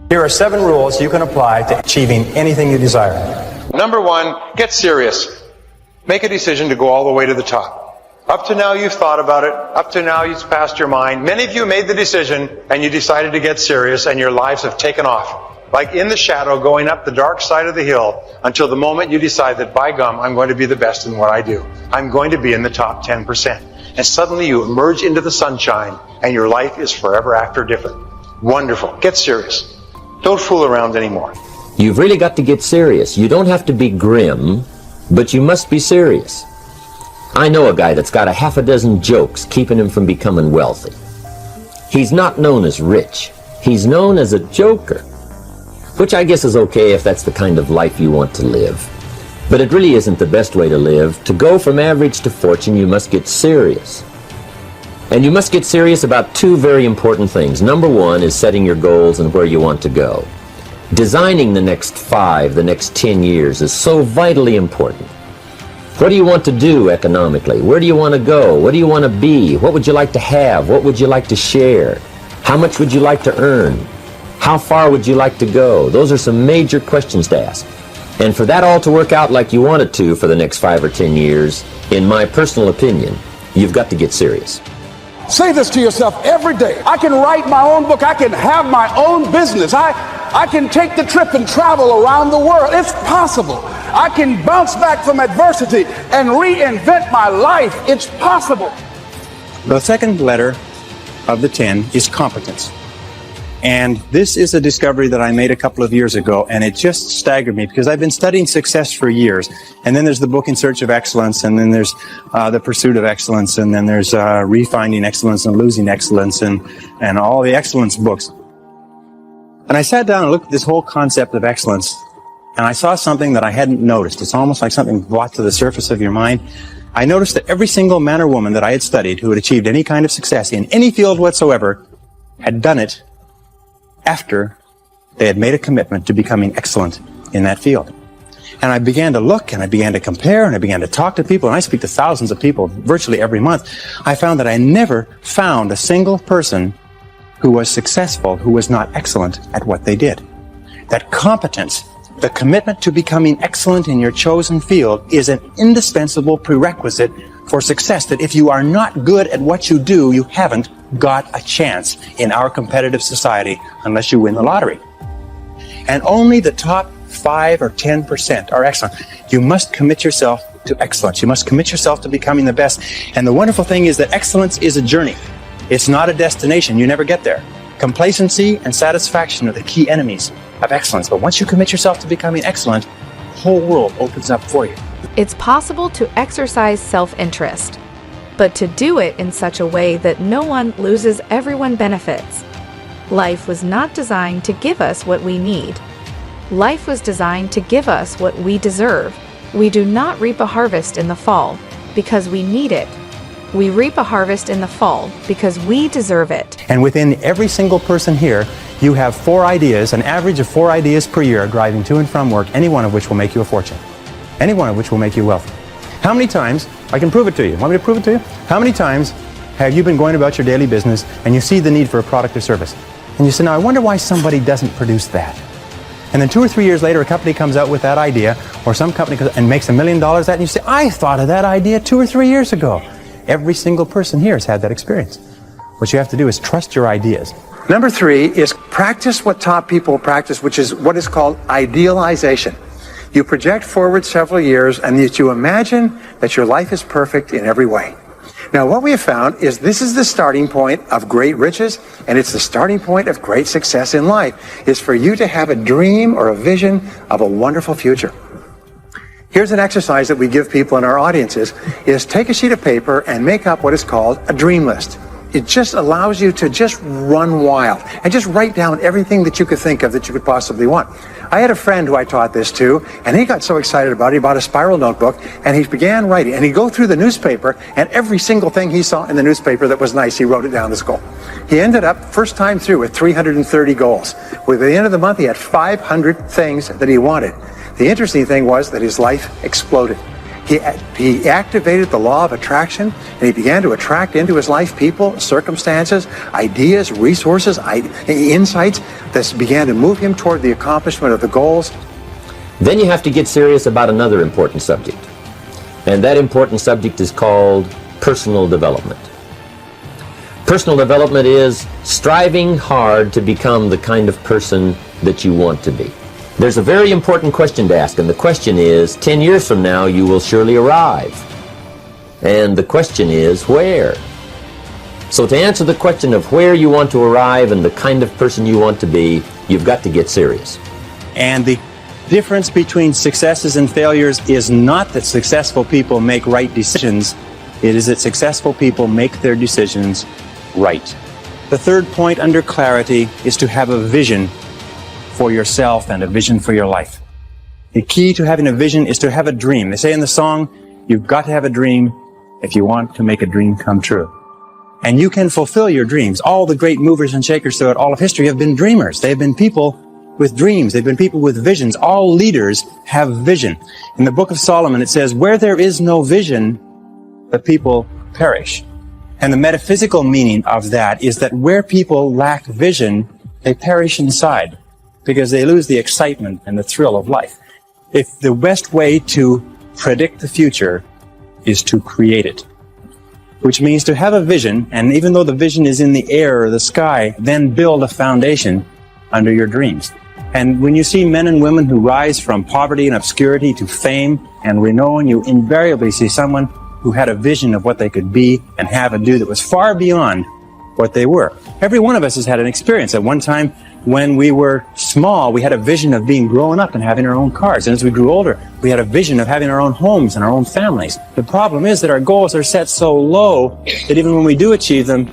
Here are 7 rules you can apply to achieving anything you desire. Number 1, get serious. Make a decision to go all the way to the top. Up to now you've thought about it. Up to now it's passed your mind. Many of you made the decision and you decided to get serious and your lives have taken off. Like in the shadow going up the dark side of the hill until the moment you decide that, by gum, I'm going to be the best in what I do. I'm going to be in the top 10%. And suddenly you emerge into the sunshine and your life is forever after different. Wonderful. Get serious. Don't fool around anymore. You've really got to get serious. You don't have to be grim, but you must be serious. I know a guy that's got a half a dozen jokes keeping him from becoming wealthy. He's not known as rich. He's known as a joker, which I guess is okay if that's the kind of life you want to live. But it really isn't the best way to live. To go from average to fortune, you must get serious. And you must get serious about 2 very important things. Number 1 is setting your goals and where you want to go. Designing the next 5, the next 10 years is so vitally important. What do you want to do economically? Where do you want to go? What do you want to be? What would you like to have? What would you like to share? How much would you like to earn? How far would you like to go? Those are some major questions to ask. And for that all to work out like you want it to for the next 5 or 10 years, in my personal opinion, you've got to get serious. Say this to yourself every day. I can write my own book. I can have my own business. I can take the trip and travel around the world. It's possible. I can bounce back from adversity and reinvent my life. It's possible. The second letter of the 10 is competence. And this is a discovery that I made a couple of years ago, and it just staggered me because I've been studying success for years. And then there's the book In Search of Excellence, and then there's The Pursuit of Excellence, and then there's Refinding Excellence and Losing Excellence, and all the excellence books. And I sat down and looked at this whole concept of excellence, and I saw something that I hadn't noticed. It's almost like something brought to the surface of your mind. I noticed that every single man or woman that I had studied who had achieved any kind of success in any field whatsoever had done it after they had made a commitment to becoming excellent in that field. And I began to look, and I began to compare, and I began to talk to people, and I speak to thousands of people virtually every month. I found that I never found a single person who was successful who was not excellent at what they did. That competence, the commitment to becoming excellent in your chosen field, is an indispensable prerequisite for success, that if you are not good at what you do, you haven't got a chance in our competitive society unless you win the lottery. And only the top 5 or 10% are excellent. You must commit yourself to excellence. You must commit yourself to becoming the best. And the wonderful thing is that excellence is a journey. It's not a destination. You never get there. Complacency and satisfaction are the key enemies of excellence. But once you commit yourself to becoming excellent, the whole world opens up for you. It's possible to exercise self-interest, but to do it in such a way that no one loses, everyone benefits. Life was not designed to give us what we need. Life was designed to give us what we deserve. We do not reap a harvest in the fall because we need it. We reap a harvest in the fall because we deserve it. And within every single person here, you have 4 ideas, an average of 4 ideas per year driving to and from work, any one of which will make you a fortune. Any one of which will make you wealthy. How many times, I can prove it to you. Want me to prove it to you? How many times have you been going about your daily business and you see the need for a product or service? And you say, now I wonder why somebody doesn't produce that. And then 2 or 3 years later, a company comes out with that idea, or some company comes and makes $1 million at it, and you say, I thought of that idea 2 or 3 years ago. Every single person here has had that experience. What you have to do is trust your ideas. Number 3 is practice what top people practice, which is what is called idealization. You project forward several years and that you imagine that your life is perfect in every way. Now, what we have found is this is the starting point of great riches, and it's the starting point of great success in life, is for you to have a dream or a vision of a wonderful future. Here's an exercise that we give people in our audiences, is take a sheet of paper and make up what is called a dream list. It just allows you to just run wild and just write down everything that you could think of that you could possibly want. I had a friend who I taught this to, and he got so excited about it, he bought a spiral notebook, and he began writing. And he'd go through the newspaper, and every single thing he saw in the newspaper that was nice, he wrote it down as a goal. He ended up, first time through, with 330 goals. With the end of the month, he had 500 things that he wanted. The interesting thing was that his life exploded. He activated the law of attraction, and he began to attract into his life people, circumstances, ideas, resources, insights that began to move him toward the accomplishment of the goals. Then you have to get serious about another important subject. And that important subject is called personal development. Personal development is striving hard to become the kind of person that you want to be. There's a very important question to ask, and the question is, 10 years from now, you will surely arrive. And the question is, where? So to answer the question of where you want to arrive and the kind of person you want to be, you've got to get serious. And the difference between successes and failures is not that successful people make right decisions. It is that successful people make their decisions right. The third point under clarity is to have a vision for yourself and a vision for your life. The key to having a vision is to have a dream. They say in the song, you've got to have a dream if you want to make a dream come true. And you can fulfill your dreams. All the great movers and shakers throughout all of history have been dreamers. They've been people with dreams. They've been people with visions. All leaders have vision. In the book of Solomon, it says, where there is no vision, the people perish. And the metaphysical meaning of that is that where people lack vision, they perish inside, because they lose the excitement and the thrill of life. If the best way to predict the future is to create it, which means to have a vision, and even though the vision is in the air or the sky, then build a foundation under your dreams. And when you see men and women who rise from poverty and obscurity to fame and renown, you invariably see someone who had a vision of what they could be and have and do that was far beyond what they were. Every one of us has had an experience. At one time, when we were small, we had a vision of being grown up and having our own cars. And as we grew older, we had a vision of having our own homes and our own families. The problem is that our goals are set so low that even when we do achieve them,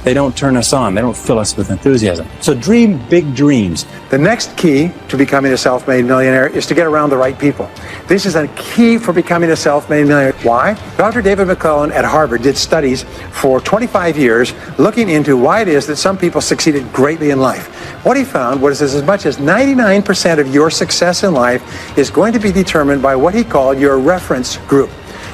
they don't turn us on. They don't fill us with enthusiasm. So dream big dreams. The next key to becoming a self-made millionaire is to get around the right people. This is a key for becoming a self-made millionaire. Why? Dr. David McClellan at Harvard did studies for 25 years looking into why it is that some people succeeded greatly in life. What he found was as much as 99% of your success in life is going to be determined by what he called your reference group.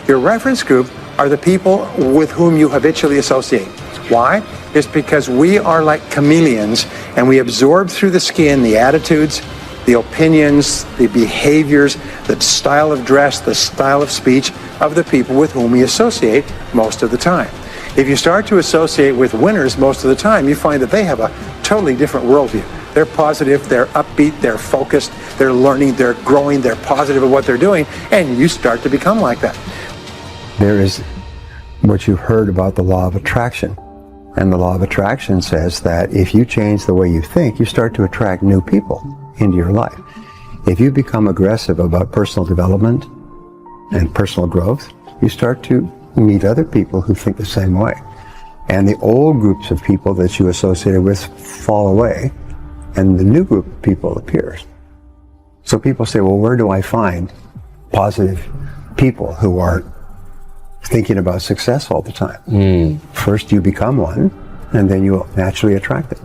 Your reference group are the people with whom you habitually associate. Why? It's because we are like chameleons, and we absorb through the skin the attitudes, the opinions, the behaviors, the style of dress, the style of speech of the people with whom we associate most of the time. If you start to associate with winners most of the time, you find that they have a totally different worldview. They're positive, they're upbeat, they're focused, they're learning, they're growing, they're positive at what they're doing, and you start to become like that. There is what you've heard about the law of attraction. And the law of attraction says that if you change the way you think, you start to attract new people into your life. If you become aggressive about personal development and personal growth, you start to meet other people who think the same way. And the old groups of people that you associated with fall away, and the new group of people appears. So people say, well, where do I find positive people who are thinking about success all the time? First you become one, and then you'll naturally attract it.